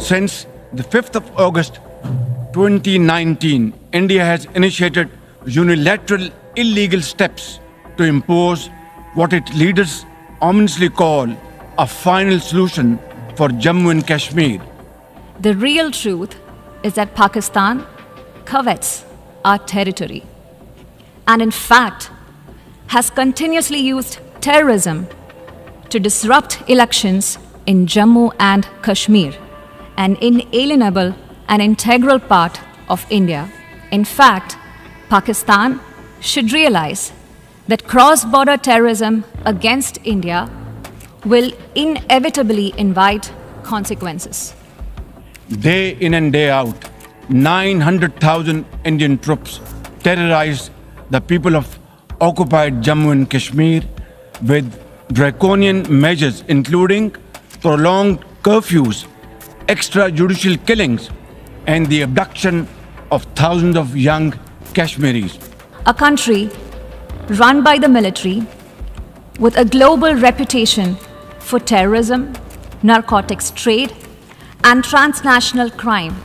Since the 5th of August 2019, India has initiated unilateral illegal steps to impose what its leaders ominously call a final solution for Jammu and Kashmir. The real truth is that Pakistan covets our territory and, in fact, has continuously used terrorism to disrupt elections in Jammu and Kashmir, an inalienable and integral part of India. In fact, Pakistan should realize that cross-border terrorism against India will inevitably invite consequences. Day in and day out, 900,000 Indian troops terrorized the people of occupied Jammu and Kashmir with draconian measures including prolonged curfews, extrajudicial killings, and the abduction of thousands of young Kashmiris. A country run by the military with a global reputation for terrorism, narcotics trade, and transnational crime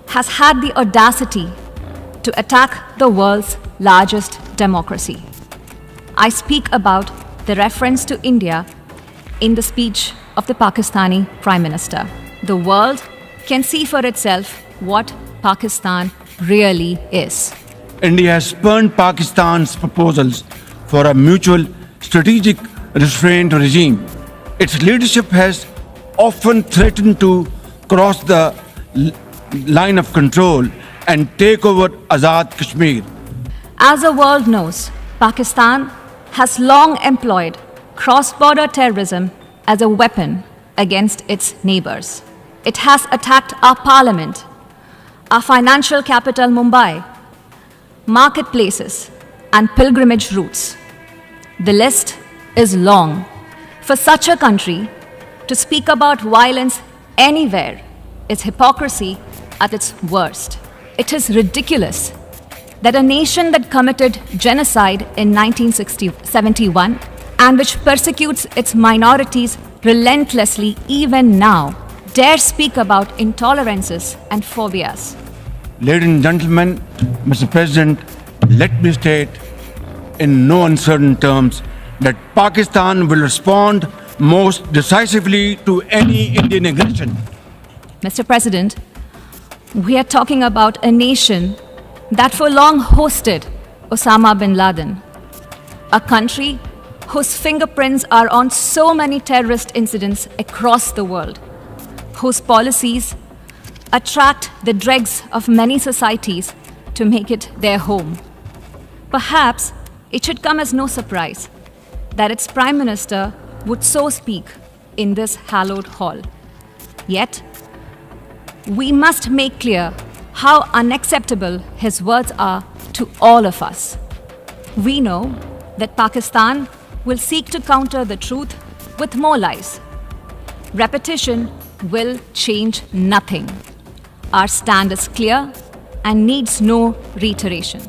has had the audacity to attack the world's largest democracy. I speak about the reference to India in the speech of the Pakistani Prime Minister. The world can see for itself what Pakistan really is. India has spurned Pakistan's proposals for a mutual strategic restraint regime. Its leadership has often threatened to cross the line of control and take over Azad Kashmir. As the world knows, Pakistan has long employed cross-border terrorism as a weapon against its neighbors. It has attacked our parliament, our financial capital Mumbai, marketplaces, and pilgrimage routes. The list is long. For such a country to speak about violence anywhere is hypocrisy at its worst. It is ridiculous that a nation that committed genocide in 1971 and which persecutes its minorities relentlessly even now dare speak about intolerances and phobias. Ladies and gentlemen, Mr. President, let me state in no uncertain terms that Pakistan will respond most decisively to any Indian aggression. Mr. President, we are talking about a nation that for long hosted Osama bin Laden, a country whose fingerprints are on so many terrorist incidents across the world, whose policies attract the dregs of many societies to make it their home. Perhaps it should come as no surprise that its Prime Minister would so speak in this hallowed hall. Yet, we must make clear how unacceptable his words are to all of us. We know that Pakistan will seek to counter the truth with more lies. Repetition will change nothing. Our stand is clear and needs no reiteration.